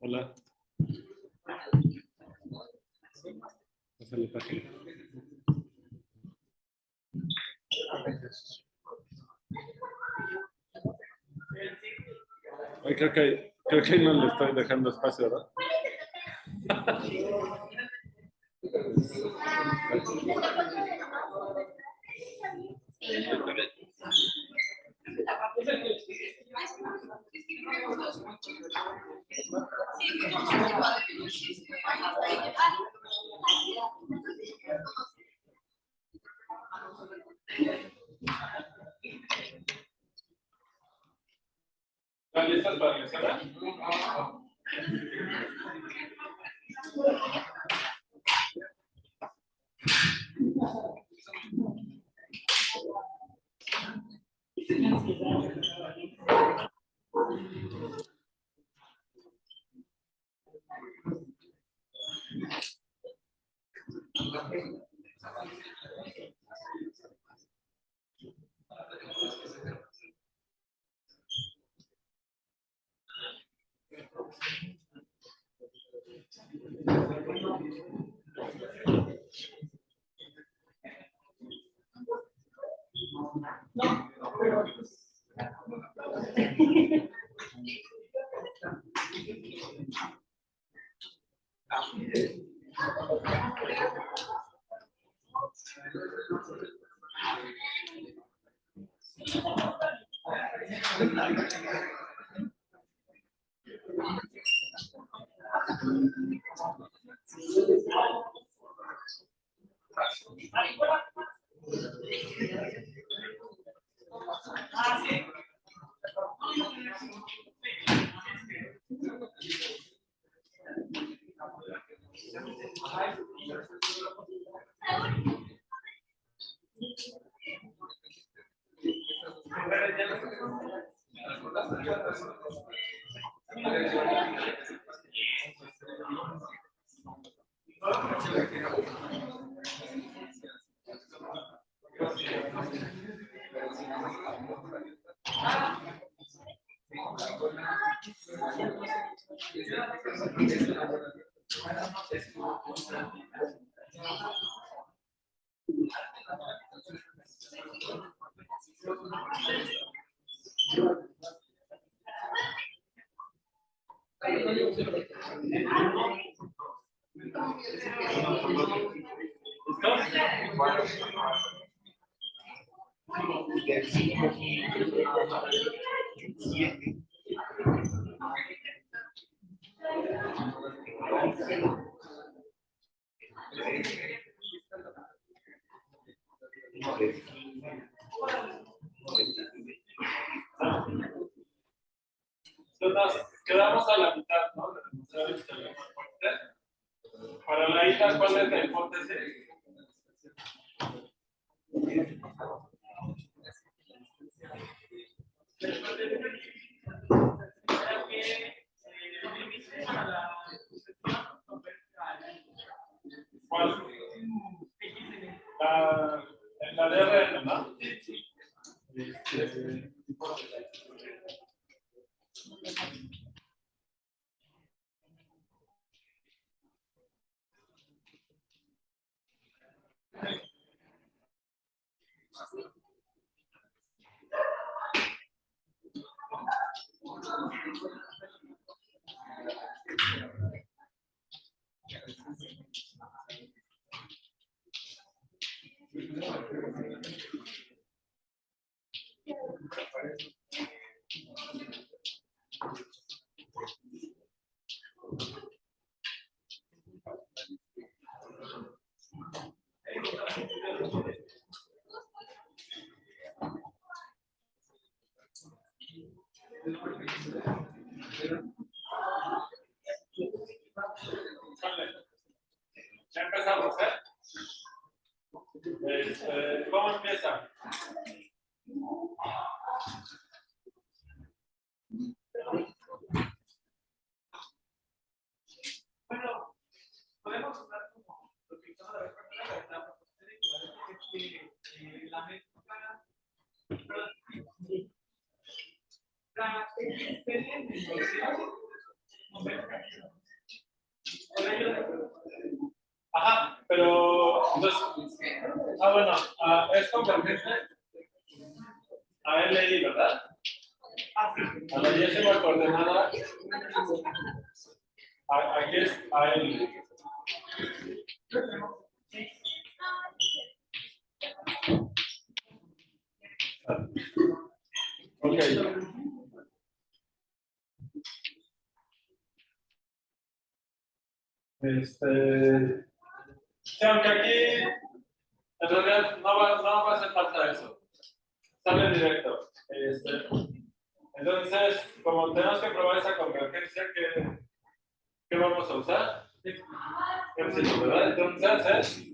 Hola. Pásale página. Ay, creo que ahí no le estoy dejando espacio, ¿verdad? ¿Están listas para la escena? Nos quedamos a la mitad, ¿no? Para la isla, ¿cuál es la hipótesis? ¿Cuál? En la de RN, ¿no? Ya empezamos, ¿eh? ¿Cómo empieza? Bueno, podemos usar como lo que usamos la vez pasada, la proposición equivalente la mezcla la experiencia Ajá, pero entonces, bueno, es convergente a LI, ¿verdad? A la décima coordenada, aquí es a L. Ok. Sí, aunque aquí en realidad no va a hacer falta eso. Sale directo. Entonces, como tenemos que probar esa convergencia, ¿qué vamos a usar? Epsilon, ¿verdad? Entonces,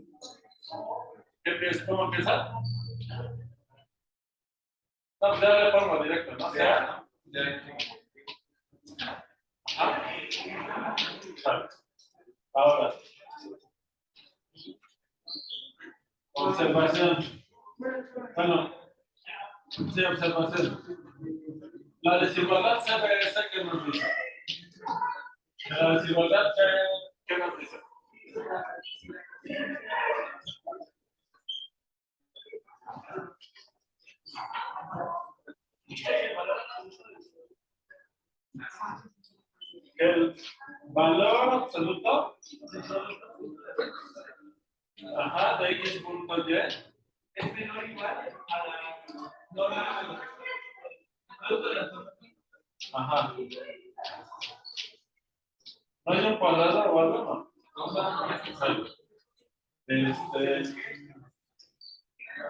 ¿cómo empieza? No, pues ya le pongo directo, ¿no? O sea, ahora, observación. Bueno, sí, observación. La desigualdad CBS, ¿qué nos dice? La desigualdad, ¿qué nos dice? El valor absoluto, ajá, de x punto y es menor o igual a la norma de producto de la zona. ajá. ¿No hay un cuadrado o algo? No.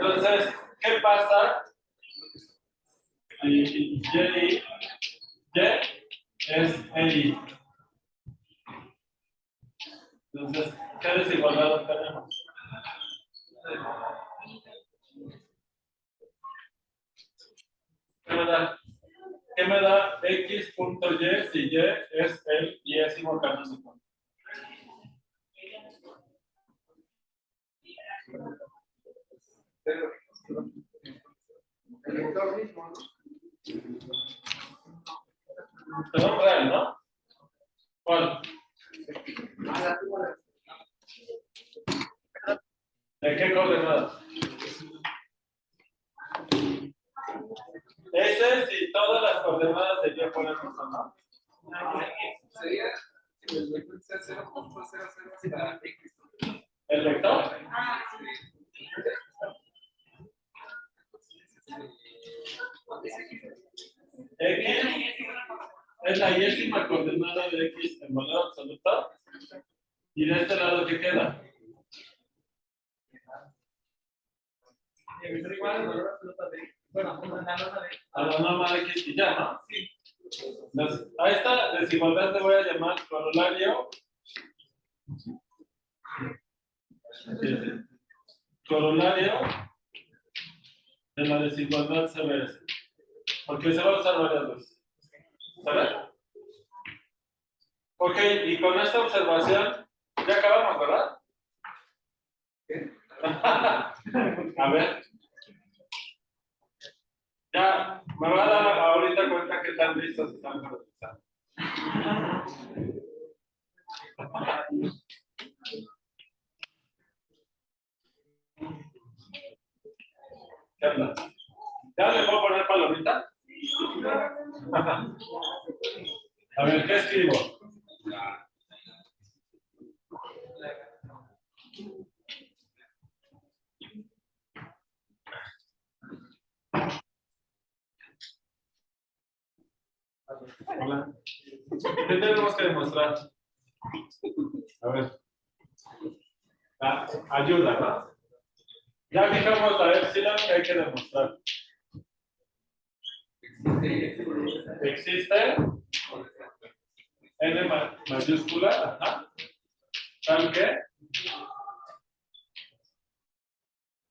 Entonces, ¿qué pasa si y es EI? Entonces, ¿qué desigualdad tenemos? ¿Qué me da x punto y si y es el diésimo canónico? El vector mismo, Perdón, real, ¿no? ¿Cuál? ¿De qué coordenadas? Ese si todas las coordenadas de y fueran eso, ¿no? sería el vector sea 0.00 hasta x. ¿El vector? X es la décima coordenada de x en valor absoluto. ¿Y de este lado qué queda? Igual al valor absoluto de, bueno, la norma de. A la norma de x y ya, ¿no? Sí. Entonces, a esta desigualdad le voy a llamar corolario. Corolario de la desigualdad CBS. Porque se va a usar varias veces. ¿Sabes? Ok, y con esta observación ya acabamos, ¿verdad? A ver. Ya, me va a dar ahorita cuenta que tan listos están para empezar. ¿Qué onda? ¿Ya le puedo poner palomita? A ver, ¿qué escribo? Hola. ¿Qué tenemos que demostrar? A ver. Ayuda, ¿no? Ya fijamos la epsilon que hay que demostrar. Existe n mayúscula, ajá, tal que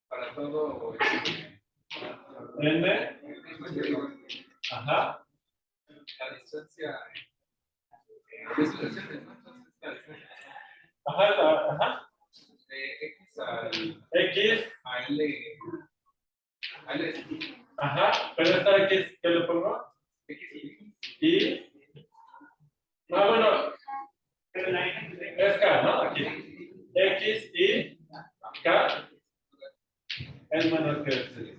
Para todo n, ajá, la distancia de situaciones, ¿no? Entonces, la distancia ajá, de x al x, a L, ajá, pero esta x, ¿qué le pongo? x Y, Ah, bueno, Pero la N es K, ¿no? Aquí. X y K es menor que X.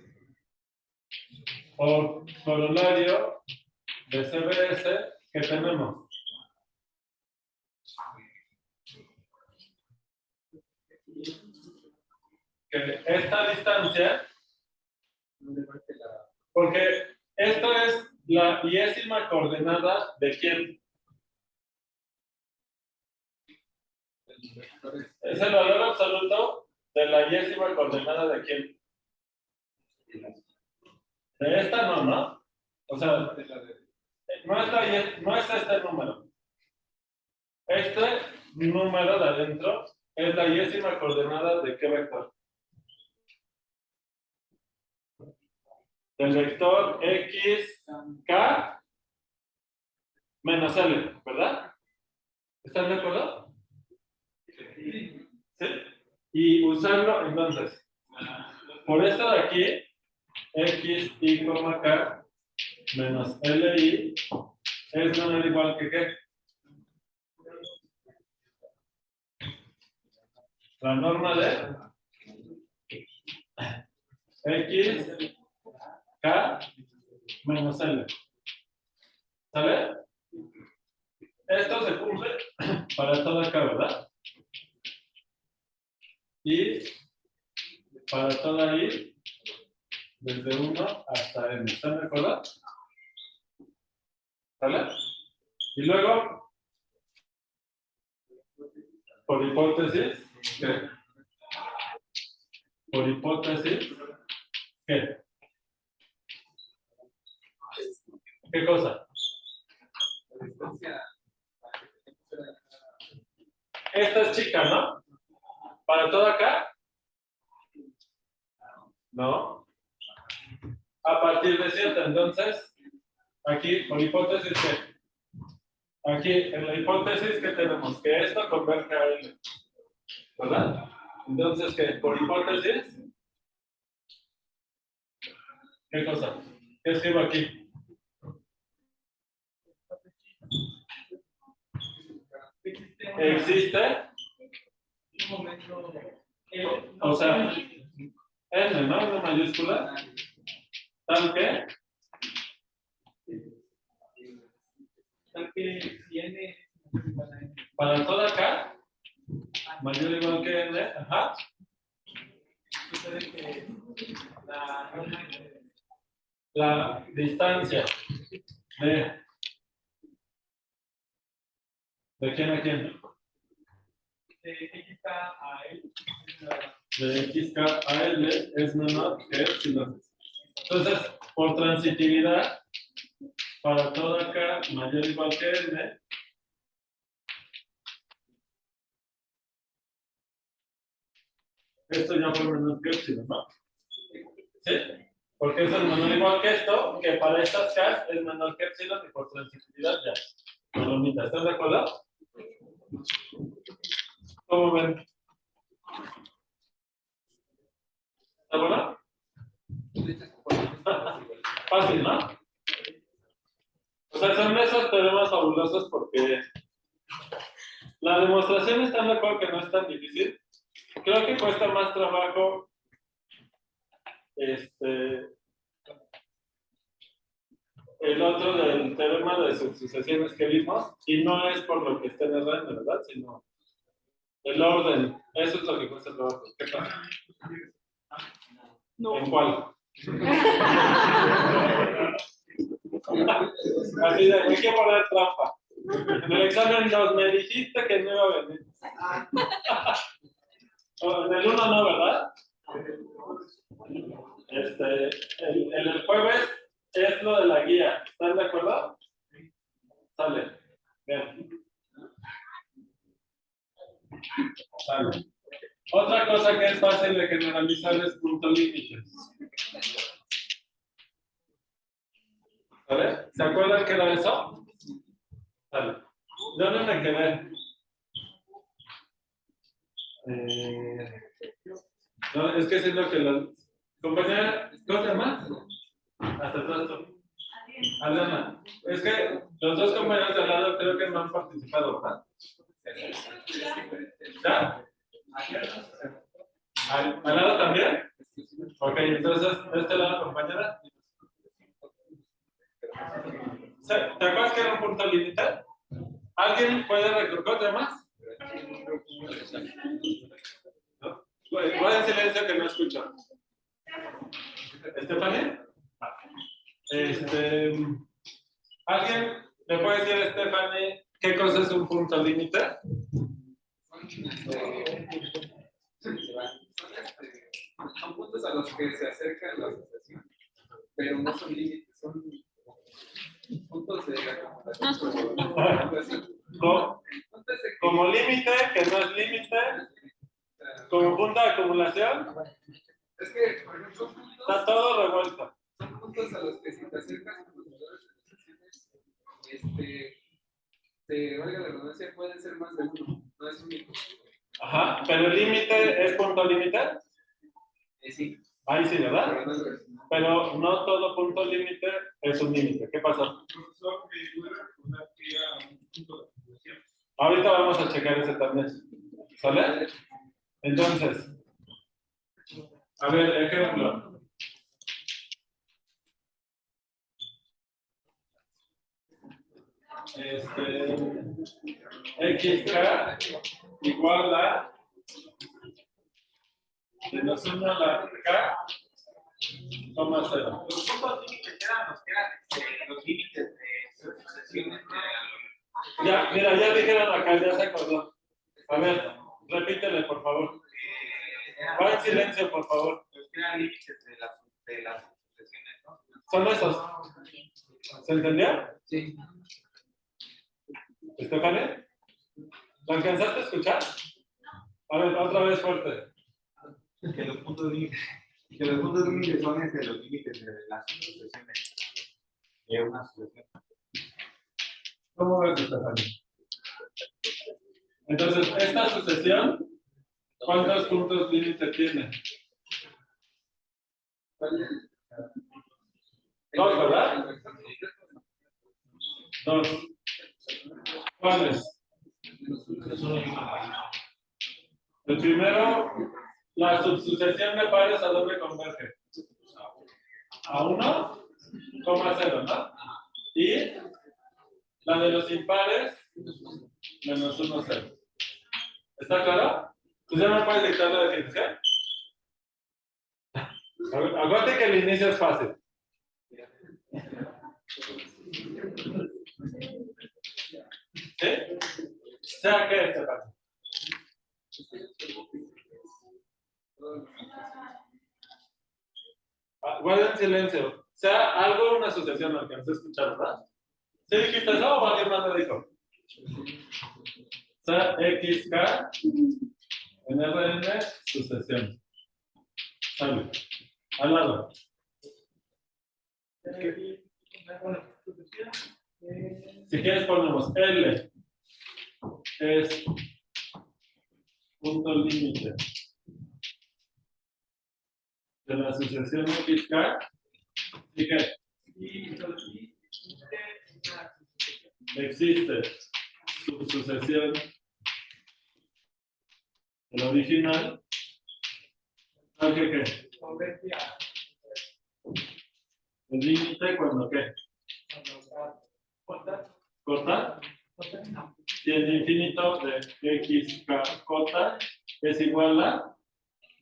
Por corolario de CBS, ¿qué tenemos? Que esta distancia, porque esto es la diésima coordenada de quién. Es el valor absoluto de la diésima coordenada de quién. De esta no, ¿no? O sea, no es este número. Este número de adentro es la diésima coordenada de qué vector. Del vector x, k, menos l, ¿verdad? ¿Están de acuerdo? ¿Sí? Y usarlo entonces. Por esto de aquí, x, y, k, menos li, es menor o igual que qué. La norma de x, k, menos l. ¿Sale? Esto se cumple para toda k, ¿verdad? Y para toda i, desde 1 hasta n. ¿Están de acuerdo? ¿Sale? Y luego, por hipótesis, ¿qué? Por hipótesis, ¿qué? ¿Qué cosa? Esta es chica, ¿no? ¿Para toda acá? No. A partir de 7, entonces, aquí, por hipótesis, ¿qué? Aquí, en la hipótesis, ¿qué tenemos? Que esto converge a L. ¿Verdad? Entonces, ¿qué? Por hipótesis, ¿qué cosa? ¿Qué escribo aquí? Existe, un momento. o sea, N, ¿no? Una mayúscula, tal que, Tiene para toda K, mayor o igual que N, ajá, sucede que la distancia ¿de quién a quién? X está a él. De XK a L es menor que epsilon. Entonces, por transitividad, para toda K mayor o igual que N, esto ya fue menor que epsilon, ¿no? ¿Sí? Porque es el menor igual que esto, que para estas K es menor que epsilon y por transitividad ya. Palomita, ¿están de acuerdo? ¿Cómo ven? ¿Está bueno? Fácil, ¿no? O sea, son de esos teoremas fabulosos porque la demostración, están de acuerdo que no es tan difícil. Creo que cuesta más trabajo el otro del teorema de subsucesiones que vimos, y no es por lo que esté en el RN, ¿verdad? Sino el orden. Eso es lo que cuesta trabajo. ¿Qué pasa? No. ¿En cuál? Así de, hay que poner trampa. En el examen 2 me dijiste que no iba a venir. En el 1 no, ¿verdad? El jueves es lo de la guía. ¿Están de acuerdo? Sale. Bien. Sale. Otra cosa que es fácil de generalizar es punto límites. ¿Vale? ¿Se acuerdan qué era eso? Sale. ¿Dónde me quedé? No, es que siento que la compañera, ¿cómo se llama? Hasta atrás tú. Adriana. Es que Los dos compañeros de al lado creo que no han participado, ¿verdad? ¿Ya? ¿Al lado también? Ok, entonces, de este lado, compañera. ¿Te acuerdas que era un punto límite? ¿Alguien puede recordar de más? ¿No? Voy en silencio que no escucho. ¿Estefania? ¿Alguien me puede decir, Estefania, qué cosa es un punto límite? Son puntos a los que se acerca la asociación, pero no son límites, son puntos de acumulación. Como límite, que no es límite, como punto de acumulación, Es que, por ejemplo, son puntos, está todo revuelto. son puntos a los que si te acercas con los valores de asociaciones, valga la redundancia, pueden ser más de uno, no es único. Ajá, pero el límite es punto límite. Sí. Ahí sí, ¿verdad? Pero no es Pero no todo punto límite es un límite. ¿Qué pasó? Ahorita vamos a checar ese también. ¿Sale? Entonces, a ver, ejemplo. XK igual a menos 1 a la K, coma 0. Los puntos límites eran los límites de sucesiones. Ya, mira, ya dijeron acá, ya se acordó. A ver, repítele, por favor. Va en silencio, por favor. Los que eran límites de las sucesiones, ¿no? Son esos. ¿Se entendió? Sí. ¿Estefania? ¿Lo alcanzaste a escuchar? A ver, otra vez fuerte. Que los puntos límites son los límites de las asociaciones. De una asociación. ¿Cómo ves, Estefania? Entonces, esta sucesión, ¿cuántos puntos límite tiene? Dos, ¿verdad? Dos. ¿Cuáles? El primero, la subsucesión de pares a dónde converge. A 1,0, ¿no? Y la de los impares, menos 1, 0. ¿Está claro? ¿Tú ya me puedes dictar la definición? Acuérdate que el inicio es fácil. ¿Sí? ¿Sea qué, Estefan? Guarden silencio. Sea algo una asociación, alcancé a escuchar, ¿verdad? ¿Sí dijiste eso o alguien más lo dijo? Sea XK en RN sucesión. Sale. Al lado. Si quieres ponemos L es punto límite de la asociación XK y que existe subsucesión del original al que ¿qué? El límite cuando ¿qué? Corta y el infinito de XK cota es igual a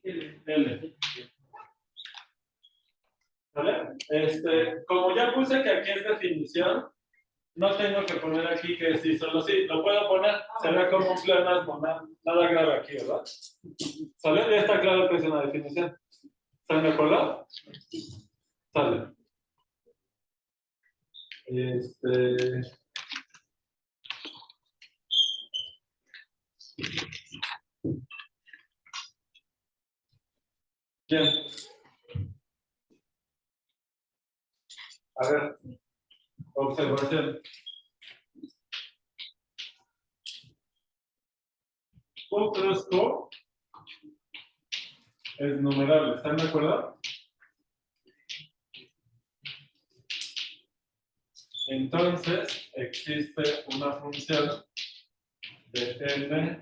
L. ¿Vale? Como ya puse que aquí es definición, no tengo que poner aquí que sí, solo sí. Lo puedo poner, se ve como un pleonasmo, nada grave aquí, ¿verdad? ¿Sale? Ya está claro que es una definición. ¿Están de acuerdo? Sale. Bien. A ver, observación. Un crusco es numerable, ¿están de acuerdo? En entonces existe una función de n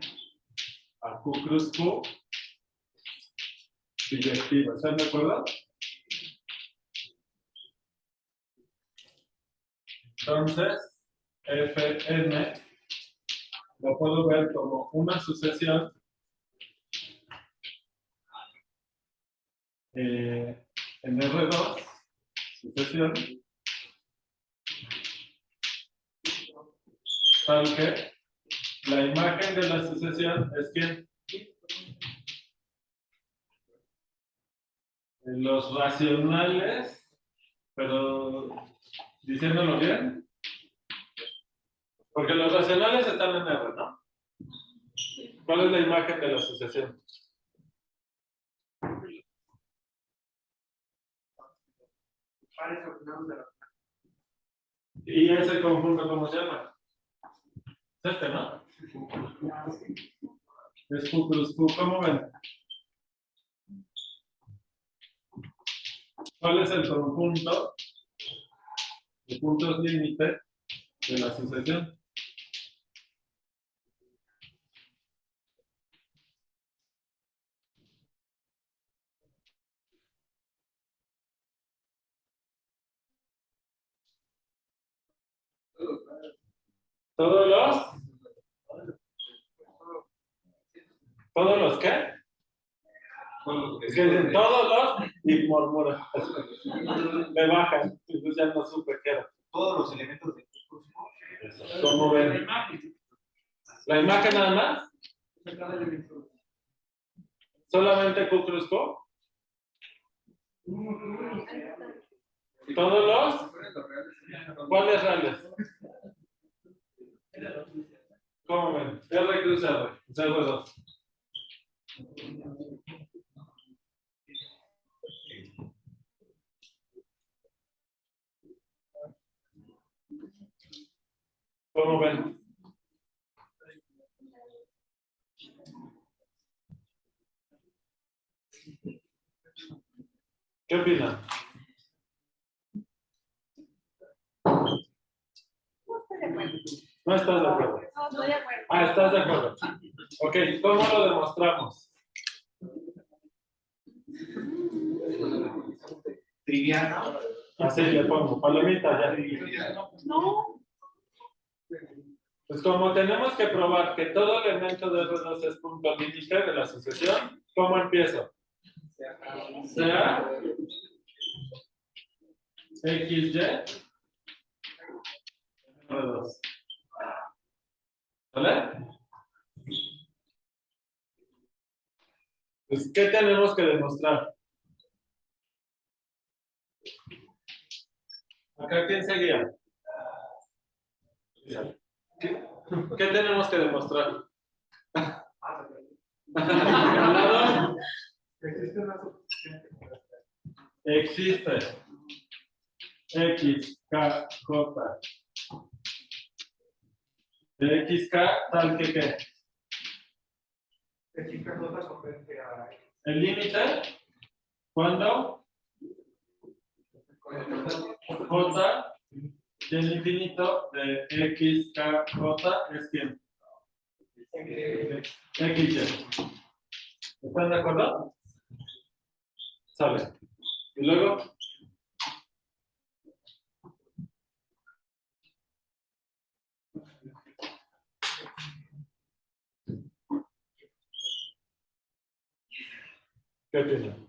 a q cruz q biyectiva. ¿Están de acuerdo? Entonces, Fn lo puedo ver como una sucesión en R2, sucesión, tal que la imagen de la sucesión es ¿quién? Los racionales, pero diciéndolo bien, porque los racionales están en R, ¿no? ¿Cuál es la imagen de la sucesión? ¿Y ese conjunto cómo se llama? Es este, ¿no? Es Q cruz Q, ¿cómo ven? ¿Cuál es el conjunto de puntos límite de la sucesión? ¿Todos los qué? Es que dicen todos los y murmura. Me bajan, entonces ya no supe qué era. Todos los elementos de ¿Cómo ven? ¿La imagen nada más? ¿Solamente Q cruz Q? ¿Todos los? ¿Cuáles reales? ¿Cómo ven? R cruz R, R2. ¿Cómo ven? ¿Qué opinan? No estás de acuerdo. No, estoy de acuerdo. Ah, estás de acuerdo. Ok, ¿cómo lo demostramos? trivial. Así le pongo, palomita ya. No. Pues como tenemos que probar que todo elemento de R2 es punto límite de la sucesión, ¿cómo empiezo? Sea XY R2. ¿Vale? Pues, ¿qué tenemos que demostrar? Acá, ¿quién seguía? ¿Qué tenemos que demostrar? Al lado, existe X, K, J de XK tal que ¿qué? El límite, ¿cuándo? J del infinito de XKJ es quién? XY. ¿Están de acuerdo? Sale. Y luego. ¿Qué opinan?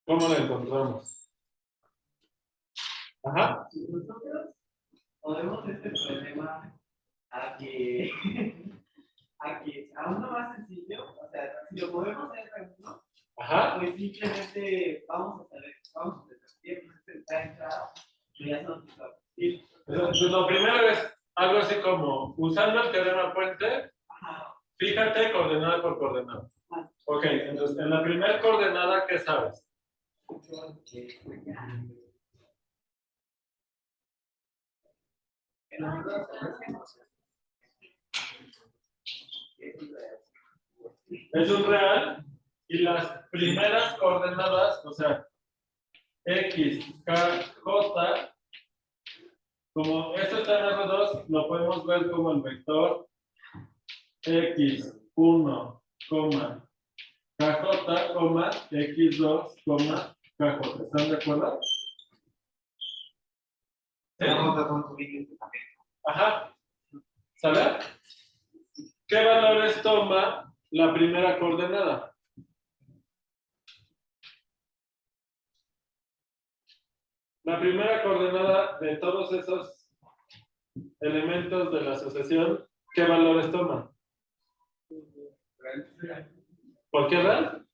¿Cómo lo encontramos? Ajá. Nosotros podemos este problema a que a uno más sencillo, o sea, si lo podemos hacer a uno, Ajá. pues simplemente vamos a saber, vamos a ver que está entrado, y ya son sí. Entonces, lo primero es algo así como, usando el teorema puente, fíjate coordenada por coordenada. Ok, entonces en la primera coordenada, ¿qué sabes? En la mitad Es un real y las primeras coordenadas, o sea, X, K, J, como esto está en R2, lo podemos ver como el vector X1, KJ, X2, KJ. ¿Están de acuerdo? ¿Sí? Vamos a con su límite también. Ajá. ¿Sale? ¿Qué valores toma la primera coordenada? La primera coordenada de todos esos elementos de la asociación, ¿qué valores toma? ¿Por qué real?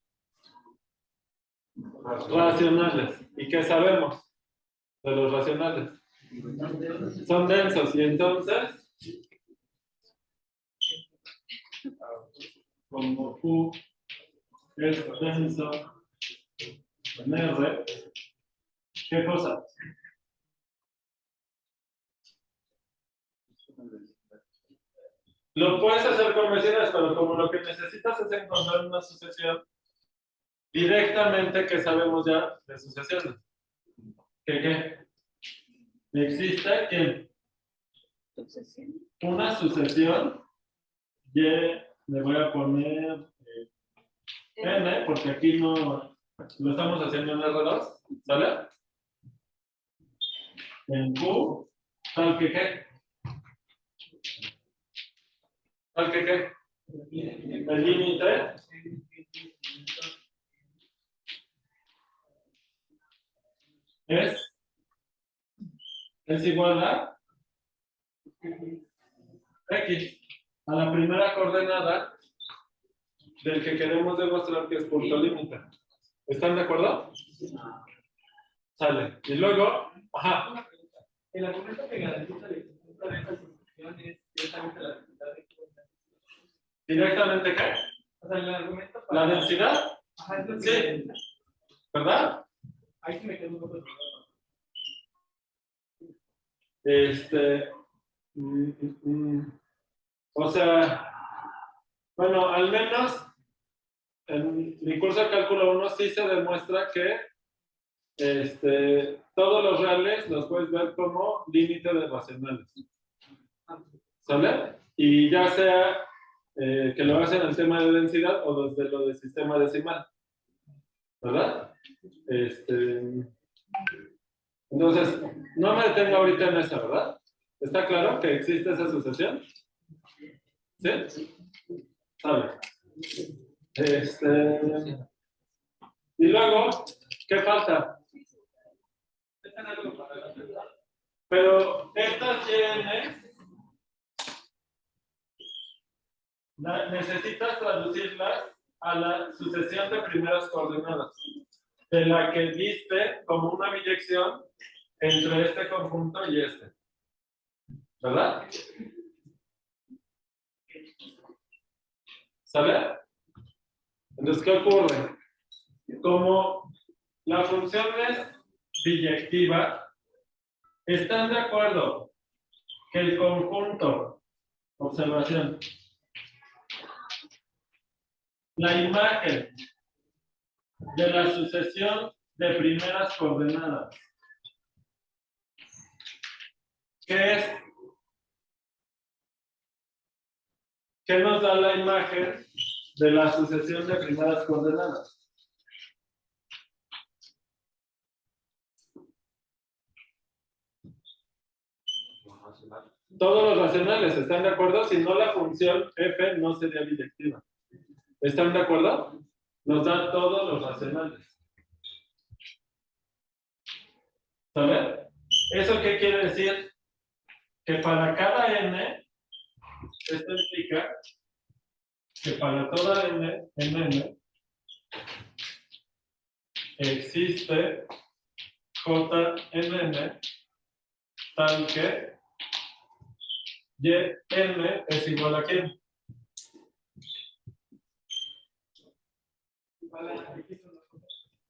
Racionales. ¿Y qué sabemos de los racionales? Son densos y entonces, como Q es denso en R, ¿qué cosa? Lo puedes hacer con vecinas, pero como lo que necesitas es encontrar una sucesión directamente que sabemos ya de sucesiones. ¿Qué? Existe ¿quién? Una sucesión y le voy a poner n, porque aquí no lo estamos haciendo en R2, ¿sale? En Q, tal que qué. Tal que qué. El límite es igual a X, a la primera coordenada del que queremos demostrar que es punto límite. ¿Están de acuerdo? Sale. Y luego, ajá. El argumento que garantiza la existencia de esa sucesión es directamente la densidad de cuenta. ¿Directamente qué? O sea, el argumento ¿La para. densidad? Ajá, es lo que Sí. ¿Verdad? ahí sí me quedo un poco de O sea, bueno, al menos en mi curso de cálculo 1 sí se demuestra que todos los reales los puedes ver como límite de racionales. ¿Sale? Y ya sea que lo hagas en el tema de densidad o desde lo de sistema decimal. ¿Verdad? Entonces, no me detengo ahorita en esa, ¿verdad? ¿Está claro que existe esa sucesión? ¿Sí? Sale. Y luego, ¿qué falta? Pero estas YNs necesitas traducirlas a la sucesión de primeras coordenadas, de la que diste como una biyección entre este conjunto y este. ¿Verdad? ¿Sale? Entonces, ¿qué ocurre? Como la función es biyectiva, ¿están de acuerdo que el conjunto, observación, la imagen de la sucesión de primeras coordenadas, ¿qué es? ¿Qué nos da la imagen de la sucesión de primeras coordenadas? Todos los racionales, ¿están de acuerdo? Si no, la función f no sería biyectiva. ¿Están de acuerdo? Nos da todos los racionales. ¿Saben? ¿Eso qué quiere decir? Que para cada n, esto implica que para toda n, en n, existe j en n, tal que y n es igual a ¿quién?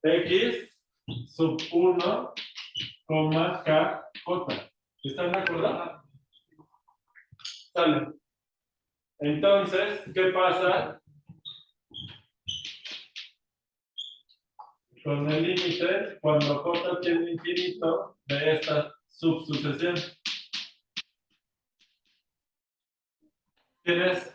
X sub 1, k, j. ¿Están de acuerdo? ¿Sale? Entonces, ¿qué pasa con el límite cuando j tiene infinito de esta subsucesión? ¿Tienes?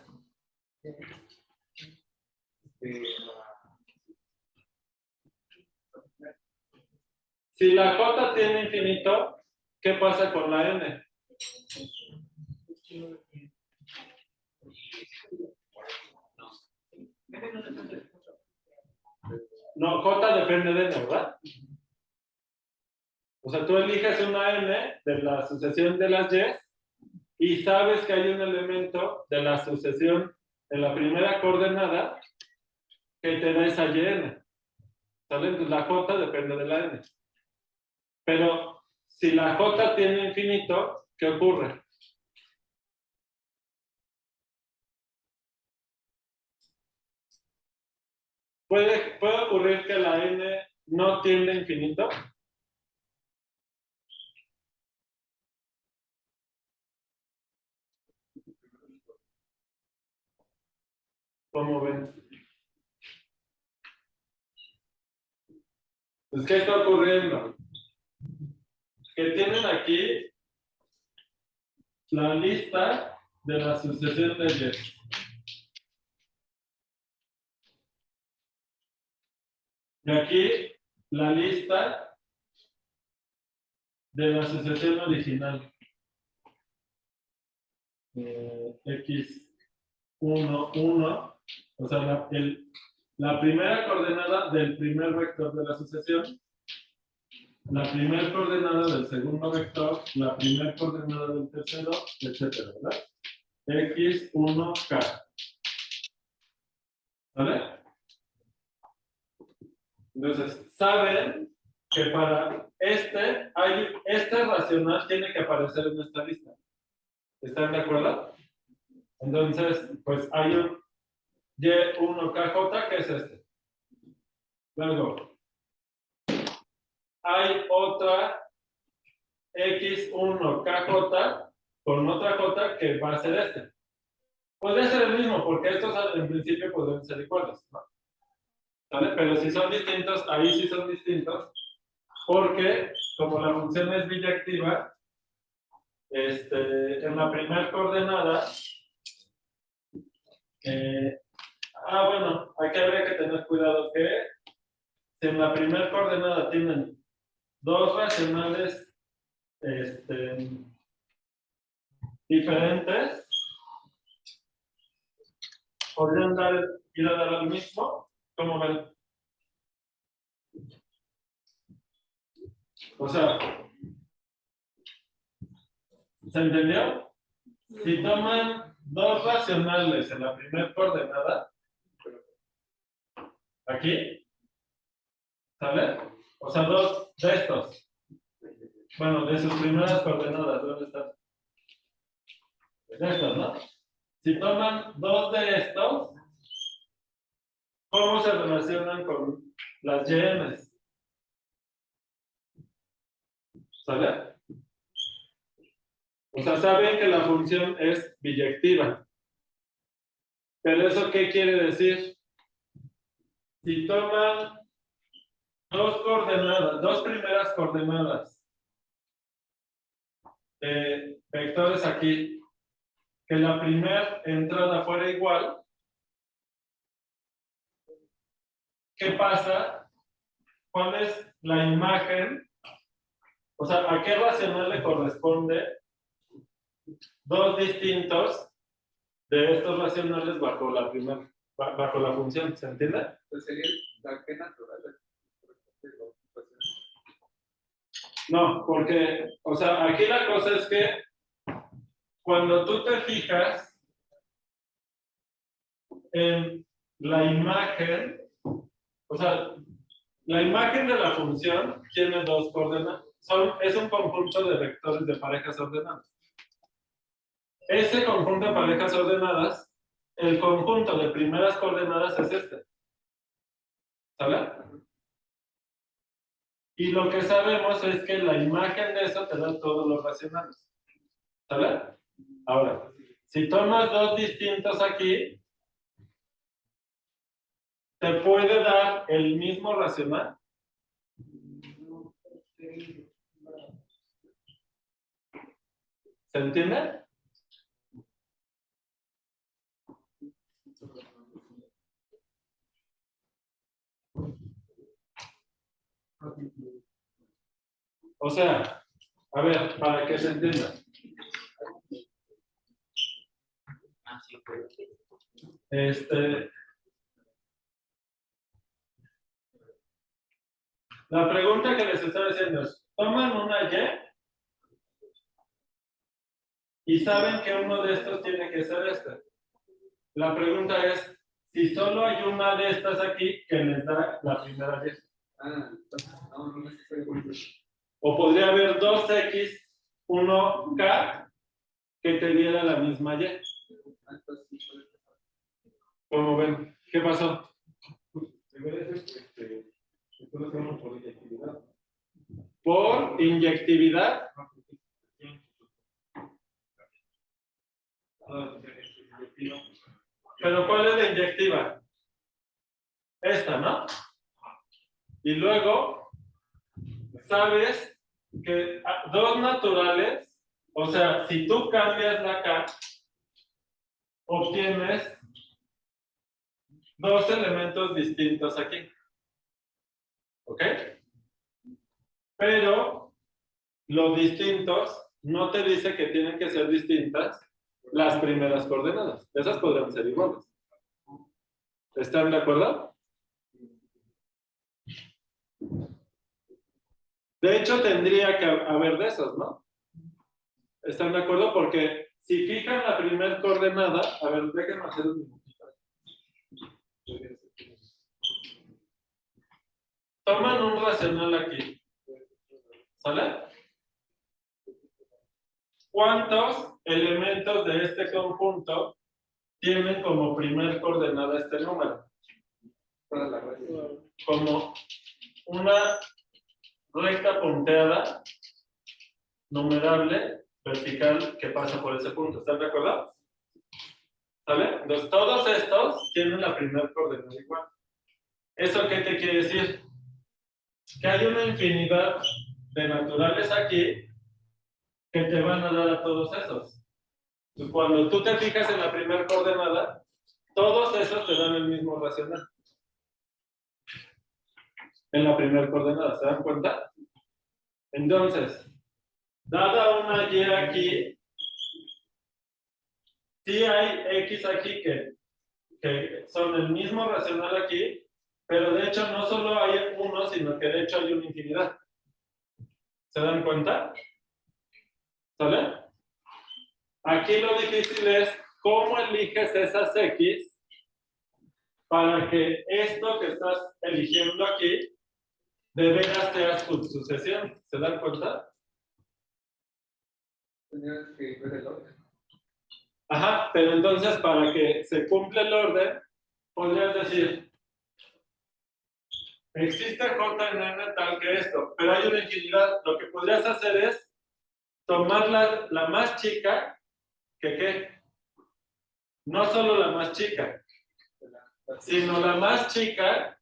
Si la j tiene infinito, ¿qué pasa con la n? No, j depende de n, ¿verdad? O sea, tú eliges una n de la sucesión de las y y sabes que hay un elemento de la sucesión de la primera coordenada que te da esa yn. ¿Sale? Entonces la j depende de la n. Pero si la j tiene infinito, ¿qué ocurre? ¿Puede ocurrir que la n no tiende a infinito? ¿Cómo ven? Pues, ¿qué está ocurriendo? Que tienen aquí la lista de la sucesión de y. Y aquí la lista de la sucesión original. X1, 1, o sea, la primera coordenada del primer vector de la sucesión, la primera coordenada del segundo vector, la primera coordenada del tercero, etcétera, ¿verdad? X1K. ¿Vale? Entonces, saben que para este racional tiene que aparecer en esta lista. ¿Están de acuerdo? Entonces, pues hay un Y1KJ que es este. Luego, hay otra X1KJ con otra J que va a ser este. Puede ser el mismo, porque estos en principio pueden ser iguales, ¿no? ¿Vale? Pero si son distintos, ahí sí son distintos, porque como la función es biyectiva, en la primera coordenada, bueno, aquí habría que tener cuidado que si en la primera coordenada tienen dos racionales diferentes, podrían ir a dar al mismo. ¿Cómo ven? O sea, ¿se entendió? Si toman dos racionales en la primera coordenada, aquí, ¿sale? O sea, dos de estos. Bueno, de sus primeras coordenadas, ¿dónde están? De estos, ¿no? Si toman dos de estos, ¿cómo se relacionan con las YNs? ¿Sale? O sea, saben que la función es biyectiva. ¿Pero eso qué quiere decir? Si toman dos coordenadas, dos primeras coordenadas de vectores aquí, que la primera entrada fuera igual, ¿qué pasa? ¿Cuál es la imagen? O sea, ¿a qué racional le corresponde dos distintos de estos racionales bajo la función? ¿Se entiende? Pues sería la que natural. No, porque, o sea, aquí la cosa es que cuando tú te fijas en la imagen, o sea, la imagen de la función tiene dos coordenadas, es un conjunto de vectores de parejas ordenadas. Ese conjunto de parejas ordenadas, el conjunto de primeras coordenadas es este. ¿Sabes? Y lo que sabemos es que la imagen de eso te da todos los racionales. ¿Sabes? Ahora, Si tomas dos distintos aquí, ¿te puede dar el mismo racional? ¿Se entiende? O sea, a ver, para que se entienda. La pregunta que les estoy haciendo es, toman una y saben que uno de estos tiene que ser este. La pregunta es, si solo hay una de estas aquí que les da la primera y. No necesariamente. O podría haber dos X, uno K, que te diera la misma Y. Entonces, sí, puede ser. ¿Cómo ven? ¿Qué pasó? Por inyectividad. Pero ¿cuál es la inyectiva? Esta, ¿no? Y luego, sabes que dos naturales, o sea, si tú cambias la K, obtienes dos elementos distintos aquí. ¿Ok? Pero los distintos no te dice que tienen que ser distintas las primeras coordenadas. Esas podrían ser iguales. ¿Están de acuerdo? De hecho, tendría que haber de esos, ¿no? ¿Están de acuerdo? Porque si fijan la primera coordenada, a ver, déjenme hacer un minutito. Toman un racional aquí. ¿Sale? ¿Cuántos elementos de este conjunto tienen como primer coordenada este número? Toda la red. Como una recta punteada numerable vertical que pasa por ese punto. ¿Están de acuerdo? ¿Sale? Entonces, todos estos tienen la primera coordenada igual. ¿Eso qué te quiere decir? Que hay una infinidad de naturales aquí que te van a dar a todos esos. Entonces, cuando tú te fijas en la primera coordenada, todos esos te dan el mismo racional. En la primera coordenada, ¿se dan cuenta? Entonces, dada una Y aquí, sí hay X aquí que son el mismo racional aquí, pero de hecho no solo hay uno, sino que de hecho hay una infinidad. ¿Se dan cuenta? ¿Sale? Aquí lo difícil es cómo eliges esas X para que esto que estás eligiendo aquí de veras sea subsucesión. ¿Se dan cuenta? Tendrías que ver el orden. Ajá, pero entonces para que se cumpla el orden, podrías decir, existe J en N tal que esto, pero hay una infinidad. Lo que podrías hacer es tomar la más chica que ¿qué? No solo la más chica, sino la más chica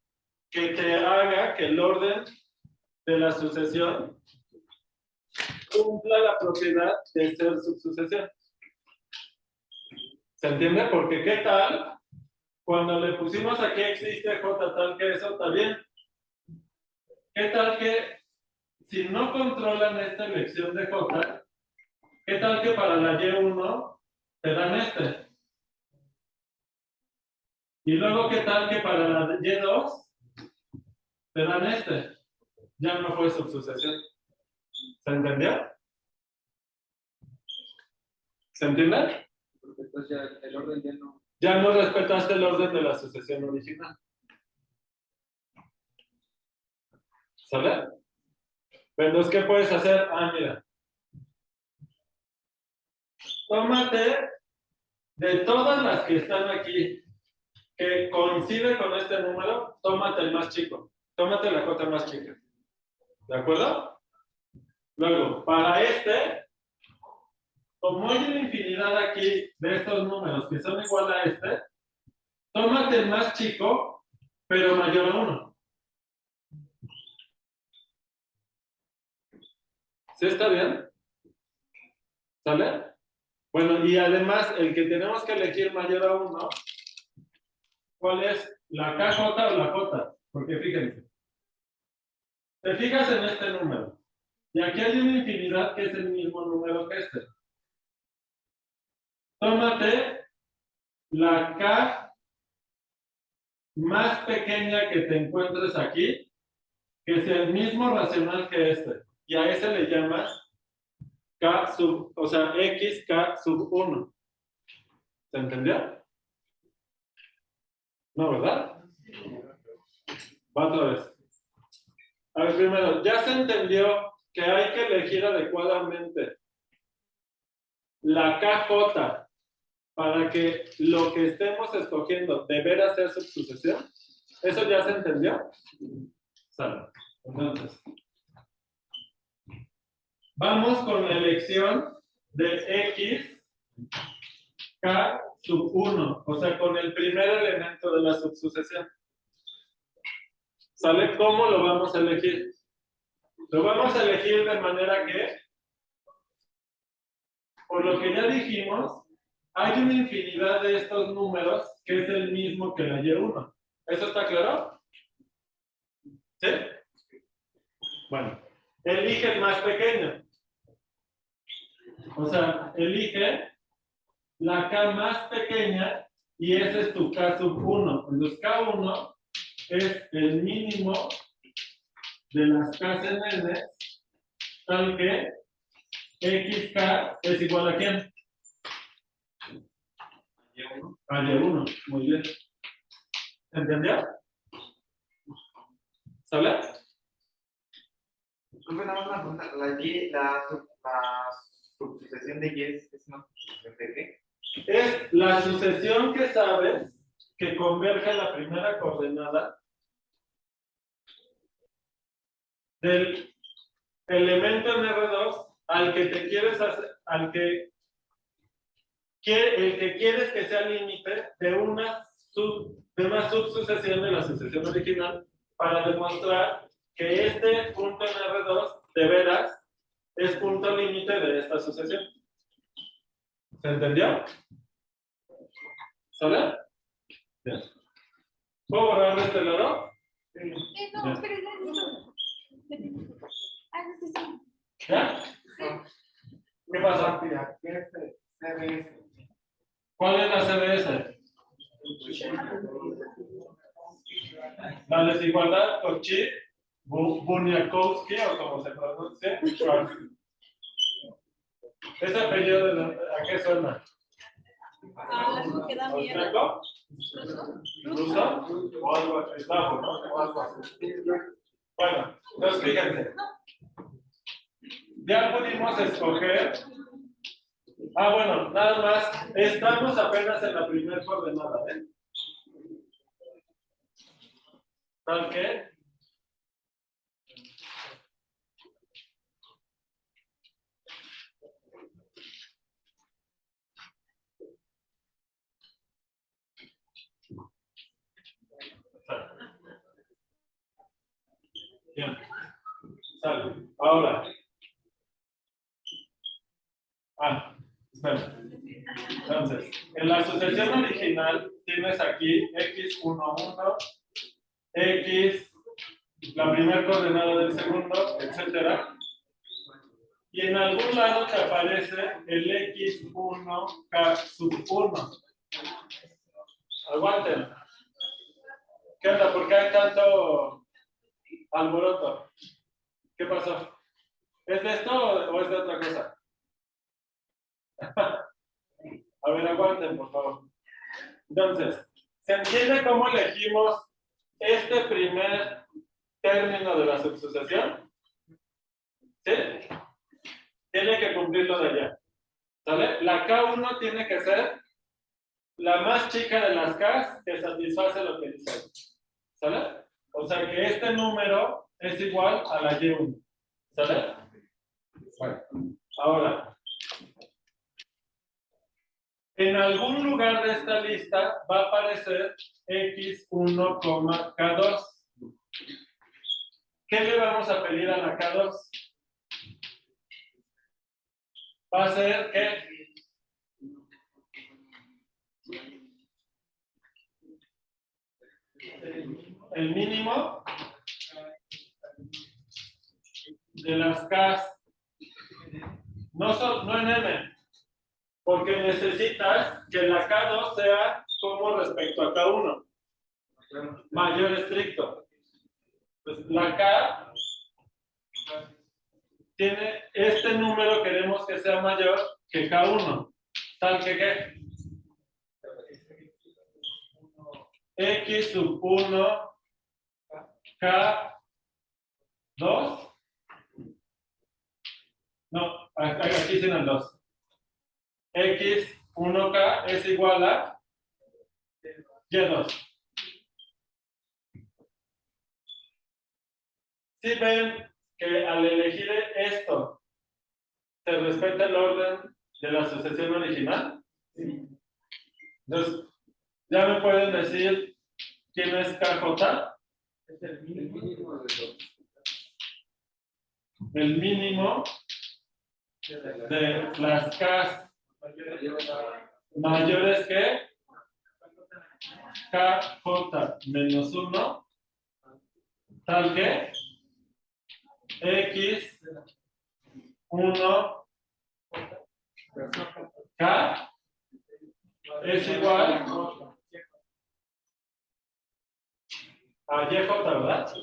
que te haga que el orden de la sucesión cumpla la propiedad de ser subsucesión. ¿Se entiende? Porque ¿qué tal? Cuando le pusimos aquí existe J tal que eso, está bien. ¿Qué tal que si no controlan esta elección de J, qué tal que para la Y1 te dan este? Y luego, ¿qué tal que para la Y2 te dan este? Ya no fue subsucesión. ¿Se entendió? ¿Se entiende? Porque entonces ya el orden ya no. Ya no respetaste el orden de la sucesión original. ¿Sale? Entonces, ¿qué puedes hacer? Ah, mira. Tómate de todas las que están aquí que coincide con este número, tómate el más chico. Tómate la J más chica. ¿De acuerdo? Luego, para este, como hay una infinidad aquí de estos números que son igual a este, tómate el más chico, pero mayor a 1. ¿Sí está bien? ¿Sale? Bueno, y además, el que tenemos que elegir mayor a 1, ¿cuál es? ¿La KJ o la J? Porque fíjense. Te fijas en este número. Y aquí hay una infinidad que es el mismo número que este. Tómate la K más pequeña que te encuentres aquí, que sea el mismo racional que este. Y a ese le llamas K sub, o sea, X K sub 1. ¿Se entendió? No, ¿verdad? Va otra vez. A ver, primero, ya se entendió que hay que elegir adecuadamente la KJ para que lo que estemos escogiendo de veras sea subsucesión. ¿Eso ya se entendió? Sale. Entonces, vamos con la elección de X K sub 1, o sea, con el primer elemento de la subsucesión. ¿Sale? ¿Cómo lo vamos a elegir? Lo vamos a elegir de manera que, por lo que ya dijimos, hay una infinidad de estos números que es el mismo que la Y1. ¿Eso está claro? ¿Sí? Bueno, elige el más pequeño. O sea, elige la K más pequeña y ese es tu K sub 1. Entonces K1 es el mínimo de las K en N, tal que XK es igual a ¿quién? A Y1. Muy bien. ¿Entendió? ¿Sale? Profe, nada más una pregunta. La subsucesión de Y es una subsucesión de qué? Es la sucesión que sabes que converge a la primera coordenada del elemento en R2 al que te quieres hacer, el que quieres que sea límite de una subsucesión de la sucesión original para demostrar que este punto en R2 de veras es punto límite de esta sucesión. ¿Se entendió? ¿Sale? Bien. ¿Puedo borrar de este lado? No, pero es eso. ¿Ya? ¿Qué pasa? ¿Qué es CBS? ¿Cuál es la CBS? La desigualdad Cauchy-Bunyakovsky, o como se pronuncia, Schwarz. ¿Ese apellido a qué suena? Algo que da miedo. ¿Austriaco? ¿Ruso? O algo eslavo, ¿no? O algo así. Bueno, entonces fíjense. Ya pudimos escoger. Ah, bueno, nada más. Estamos apenas en la primera coordenada, ¿eh? ¿Tal qué? Bien. Sale. Ahora. Espera. Entonces, en la sucesión original tienes aquí x11, x, la primera coordenada del segundo, etcétera. Y en algún lado te aparece el x1k sub 1. Aguanten. ¿Qué onda? ¿Por qué hay tanto alboroto? ¿Qué pasó? ¿Es de esto o es de otra cosa? A ver, aguanten, por favor. Entonces, ¿se entiende cómo elegimos este primer término de la subsucesión? ¿Sí? Tiene que cumplirlo de allá. ¿Sale? La K1 tiene que ser la más chica de las Ks que satisface lo que dice ahí. ¿Sale? O sea que este número es igual a la Y1. ¿Sale? Bueno, ahora, En algún lugar de esta lista va a aparecer X1, K2. ¿Qué le vamos a pedir a la K2? Va a ser que el mínimo de las K, no en M, porque necesitas que la K2 sea como respecto a K1, mayor estricto. Pues la K tiene este número, queremos que sea mayor que K1, tal que ¿qué? X sub 1 K2. No, aquí sin el 2. X1K es igual a Y2. Si ven que al elegir esto, ¿se respeta el orden de la sucesión original? Sí. Entonces, ¿ya me pueden decir quién es KJ? Es el El mínimo. mínimo de los El mínimo de las K mayores que KJ menos 1, tal que X1 K es igual a YJ, ¿verdad?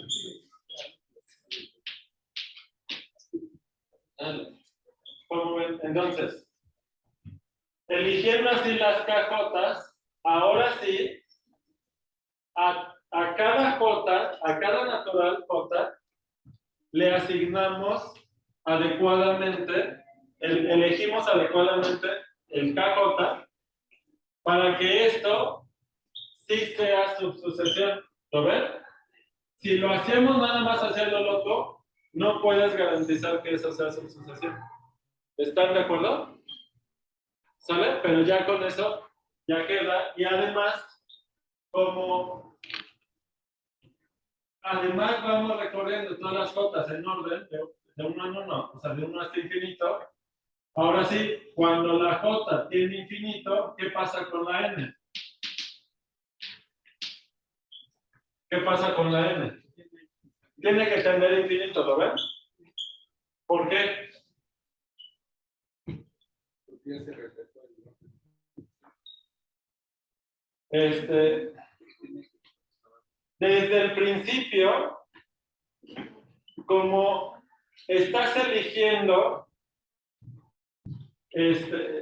¿Cómo ven? Entonces, eligiendo así las KJs, ahora sí, a cada J, a cada natural J, le asignamos adecuadamente, elegimos adecuadamente el KJ para que esto sí sea subsucesión. ¿Lo ven? Si lo hacemos nada más hacerlo loco, no puedes garantizar que eso sea subsucesión. ¿Están de acuerdo? ¿Sale? Pero ya con eso ya queda. Y además, además vamos recorriendo todas las Jotas en orden, de uno en uno, o sea, de uno hasta infinito. Ahora sí, cuando la J tiene infinito, ¿qué pasa con la N? ¿Qué pasa con la N? Tiene que tener infinito, ¿lo ven? ¿Por qué? porque ya se respetó Desde el principio, como estás eligiendo,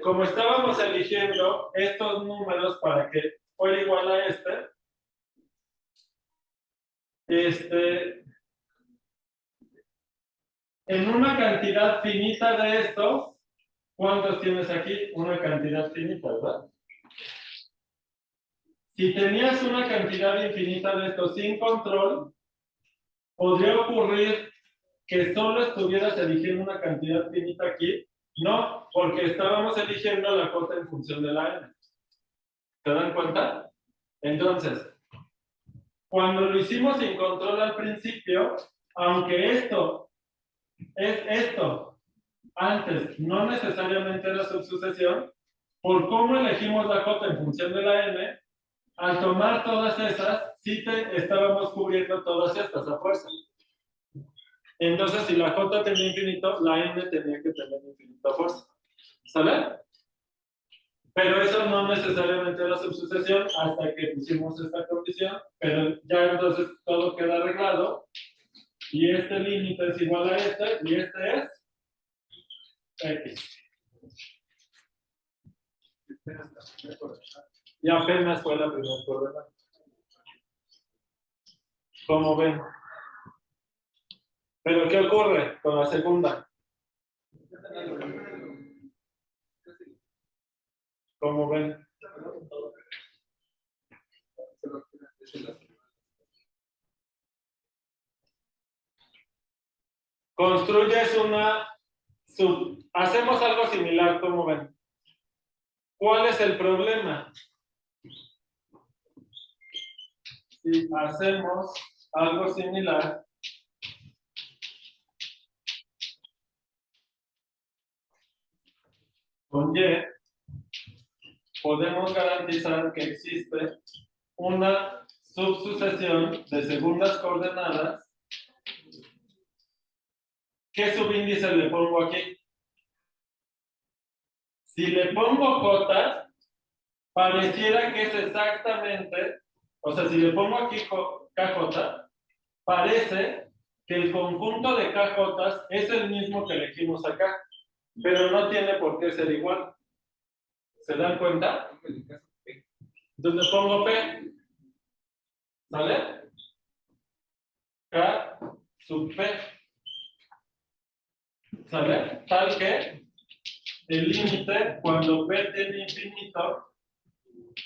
como estábamos eligiendo estos números para que fuera igual a en una cantidad finita de estos, ¿cuántos tienes aquí? Una cantidad finita, ¿verdad? Si tenías una cantidad infinita de estos sin control, podría ocurrir que solo estuvieras eligiendo una cantidad finita aquí. No, porque estábamos eligiendo la J en función de la N. ¿Se dan cuenta? Entonces, cuando lo hicimos sin control al principio, aunque esto antes no necesariamente era subsucesión, por cómo elegimos la J en función de la N, al tomar todas esas, sí estábamos cubriendo todas estas a fuerza. Entonces, si la J tenía infinito, la N tenía que tener infinito a fuerza. ¿Sale? Pero eso no necesariamente era subsucesión hasta que pusimos esta condición, pero ya entonces todo queda arreglado. Y este límite es igual a este, y este es X. Y apenas fue la primera problema. ¿Cómo ven? ¿Pero qué ocurre con la segunda? ¿Cómo ven? Construyes hacemos algo similar, ¿cómo ven? ¿Cuál es el problema? Si hacemos algo similar, con Y, podemos garantizar que existe una subsucesión de segundas coordenadas. ¿Qué subíndice le pongo aquí? Si le pongo J, pareciera que es exactamente, o sea, si le pongo aquí KJ, parece que el conjunto de KJ es el mismo que elegimos acá, pero no tiene por qué ser igual. ¿Se dan cuenta? Entonces pongo P. ¿Sale? K sub P. ¿Sale? Tal que el límite, cuando P tiene infinito,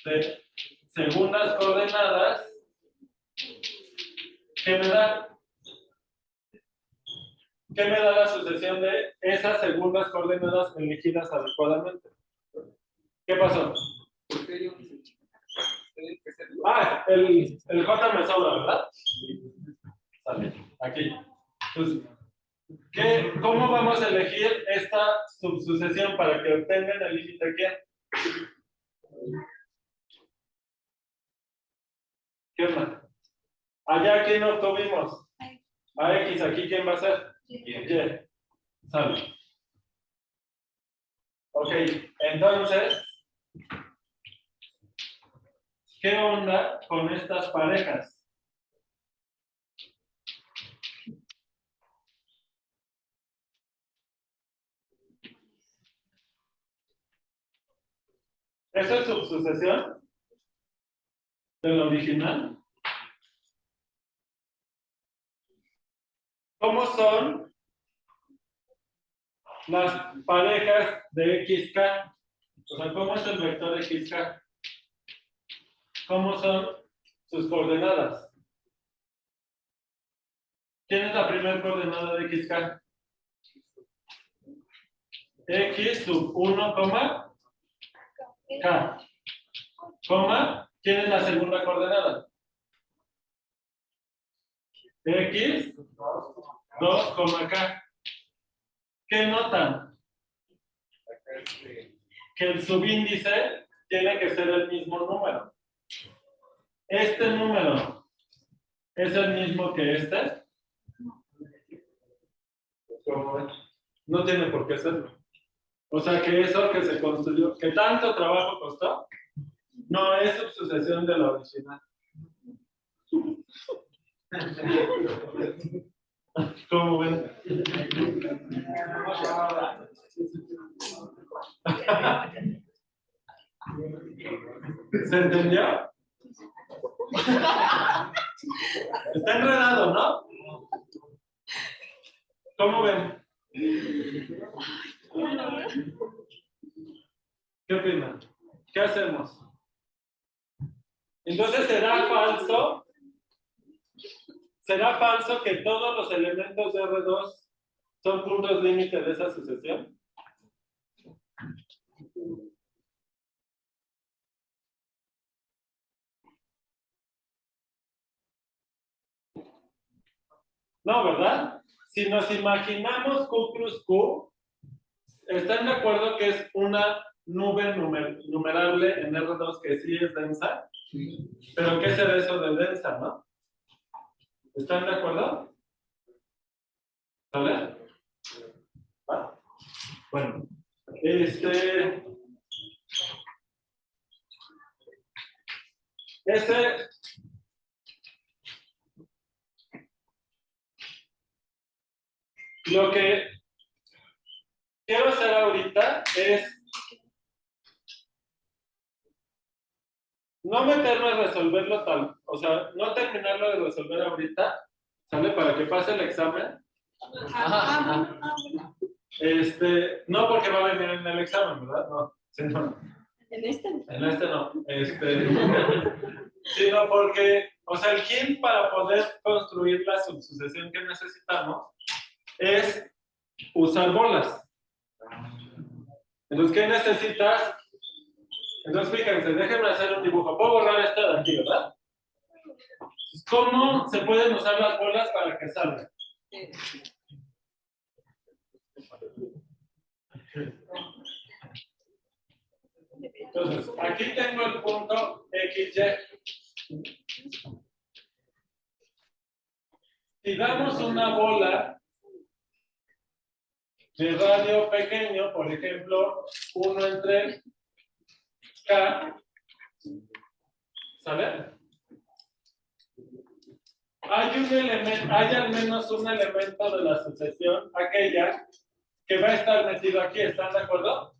de segundas coordenadas, ¿qué me da? ¿Qué me da la sucesión de esas segundas coordenadas elegidas adecuadamente? ¿Qué pasó? Porque hay un- tiene que ser- Ah, el J me sobra, ¿verdad? Sale, aquí. Entonces, ¿cómo vamos a elegir esta subsucesión para que obtengan el límite aquí? ¿Qué onda? Allá, ¿quién obtuvimos? A X, aquí, ¿quién va a ser? Y. Sale. Ok, entonces, ¿qué onda con estas parejas? ¿Eso es subsucesión del original? ¿Cómo son las parejas de XK? O sea, ¿cómo es el vector XK? ¿Cómo son sus coordenadas? ¿Quién es la primera coordenada de XK? X sub 1, K. Coma, ¿quién es la segunda coordenada? X 2, K. ¿Qué notan? Que el subíndice tiene que ser el mismo número. Este número es el mismo que este. No tiene por qué serlo. O sea que eso que se construyó, que tanto trabajo costó, no es subsucesión de la original. ¿Cómo ven? ¿Se entendió? Está enredado, ¿no? ¿Cómo ven? ¿Qué opinan? ¿Qué hacemos? Entonces, ¿será falso que todos los elementos de R2 son puntos límite de esa sucesión? No, ¿verdad? Si nos imaginamos Q cruz Q, ¿están de acuerdo que es una nube numerable en R2 que sí es densa? Pero ¿qué será eso de densa, no? ¿Están de acuerdo? ¿Sale? ¿Va? Bueno, lo que quiero hacer ahorita es no meterme a resolverlo tal, o sea, no terminarlo de resolver ahorita, ¿sale? Para que pase el examen. No porque va a venir en el examen, ¿verdad? No, sino, En este. en este no. Sino porque, o sea, el kit para poder construir la subsucesión que necesitamos es usar bolas. Entonces, ¿qué necesitas? Entonces, fíjense, déjenme hacer un dibujo. Puedo borrar esto de aquí, ¿verdad? ¿Cómo se pueden usar las bolas para que salgan? Entonces, aquí tengo el punto XY. Si damos una bola de radio pequeño, por ejemplo, 1 entre K, ¿sale? Hay un elemento, hay al menos un elemento de la sucesión, aquella, que va a estar metido aquí, ¿están de acuerdo?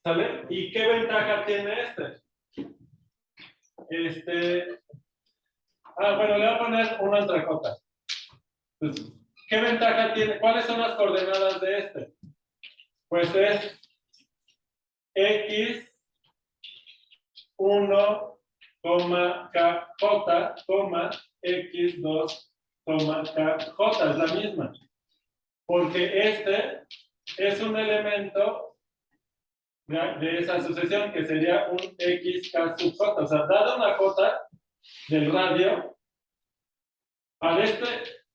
¿Sale? ¿Y qué ventaja tiene este? Bueno, le voy a poner una entre J. Pues, ¿qué ventaja tiene? ¿Cuáles son las coordenadas de este? Pues es X1, KJ, X2, KJ, es la misma. Porque este es un elemento de esa sucesión que sería un XK sub J. O sea, dado una J del radio, para este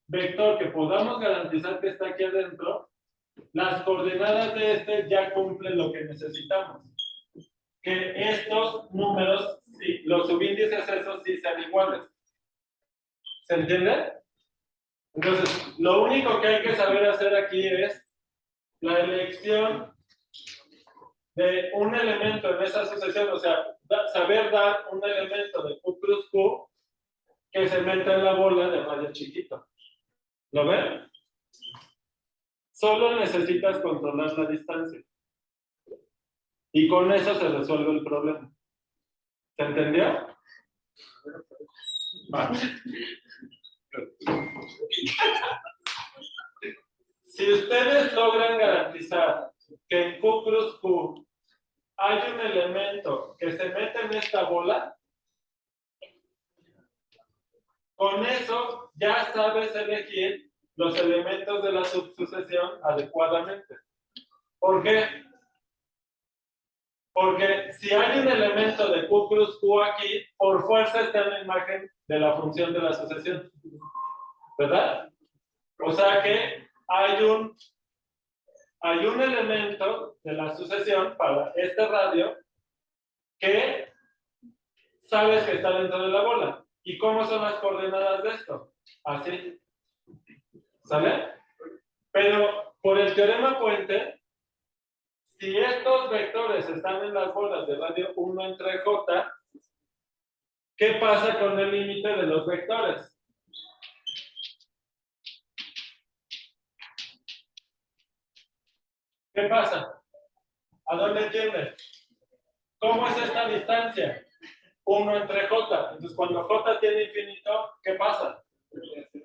vector que podamos garantizar que está aquí adentro, las coordenadas de este ya cumplen lo que necesitamos. Que estos números, sí, los subíndices esos sí sean iguales. ¿Se entiende? Entonces, lo único que hay que saber hacer aquí es la elección de un elemento en esa sucesión, o sea, saber dar un elemento de Q cruz Q que se meta en la bola de radio chiquito. ¿Lo ven? Solo necesitas controlar la distancia. Y con eso se resuelve el problema. ¿Se entendió? Vale. Si ustedes logran garantizar que en Q cruz Q hay un elemento que se mete en esta bola, con eso ya sabes elegir los elementos de la subsucesión adecuadamente. ¿Por qué? Porque si hay un elemento de Q cruz Q aquí, por fuerza está en la imagen de la función de la sucesión. ¿Verdad? O sea que hay un elemento de la sucesión para este radio que sabes que está dentro de la bola. ¿Y cómo son las coordenadas de esto? Así. ¿Sale? Pero por el teorema puente, si estos vectores están en las bolas de radio 1 entre J, ¿qué pasa con el límite de los vectores? ¿Qué pasa? ¿A dónde tiende? ¿Cómo es esta distancia? 1 entre J. Entonces, cuando J tiene infinito, ¿qué pasa?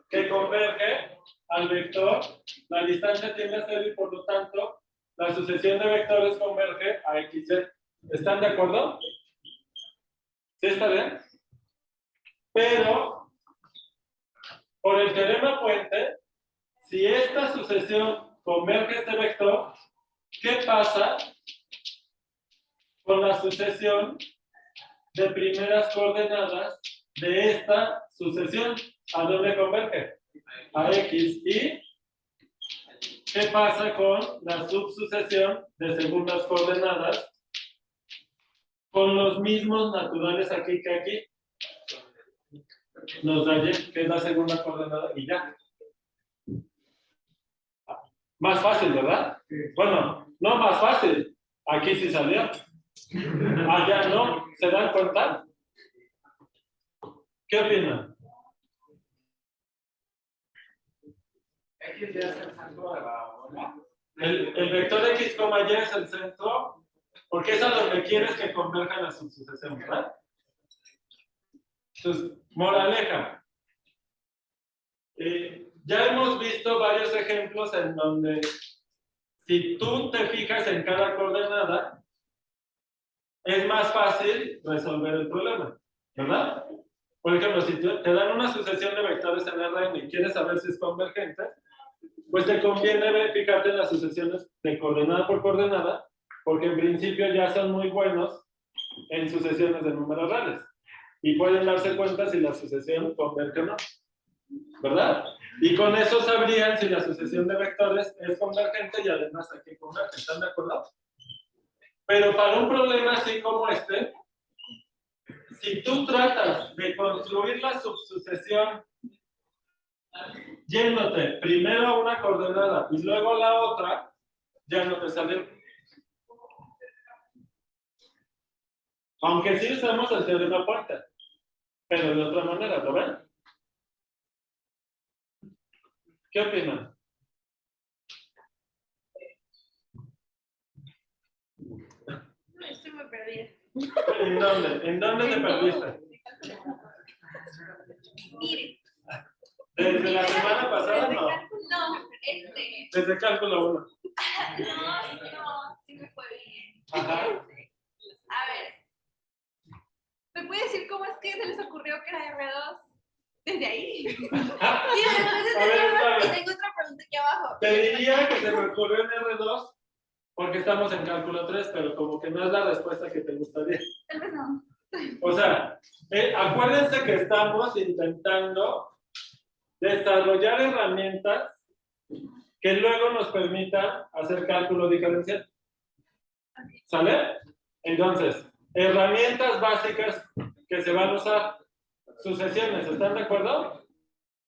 Que converge al vector, la distancia tiende a 0 y por lo tanto, la sucesión de vectores converge a XY. ¿Están de acuerdo? ¿Sí está bien? Pero, por el teorema puente, si esta sucesión converge a este vector, ¿qué pasa con la sucesión de primeras coordenadas de esta sucesión? ¿A dónde converge? A X. ¿Y qué pasa con la subsucesión de segundas coordenadas con los mismos naturales aquí que aquí? Nos da Y, que es la segunda coordenada, y ya. Más fácil, ¿verdad? Bueno, no más fácil. Aquí sí salió. Allá no. ¿Se dan cuenta? ¿Qué opinan? X ya es el centro de la bola. El vector X, Y es el centro, porque es a donde quieres que converja la subsucesión, ¿verdad? Entonces, moraleja. Ya hemos visto varios ejemplos en donde si tú te fijas en cada coordenada, es más fácil resolver el problema, ¿verdad? Por ejemplo, si te dan una sucesión de vectores en Rn y quieres saber si es convergente, pues te conviene fijarte en las sucesiones de coordenada por coordenada porque en principio ya son muy buenos en sucesiones de números reales. Y pueden darse cuenta si la sucesión converge o no. ¿Verdad? Y con eso sabrían si la sucesión de vectores es convergente y además a qué converge. ¿Están de acuerdo? Pero para un problema así como este, si tú tratas de construir la subsucesión yéndote primero a una coordenada y luego a la otra, ya no te salió. Aunque sí usamos el teorema Puente, pero de otra manera, ¿lo ven? ¿Qué opinan? Estoy muy perdida. ¿En dónde? ¿En dónde te perdiste? Mire. ¿Desde la semana pasada? No. No, Desde cálculo 1. no, sí me fue bien. Ajá. A ver, ¿me puede decir cómo es que se les ocurrió que era R2? Desde ahí. Y después A ver, espérame. tengo otra pregunta aquí abajo. Te diría que se me ocurrió en R2 porque estamos en cálculo 3, pero como que no es la respuesta que te gustaría. Tal vez no. O sea, acuérdense que estamos intentando desarrollar herramientas que luego nos permitan hacer cálculo diferencial. ¿Sale? Entonces, herramientas básicas que se van a usar. Sucesiones, ¿están de acuerdo?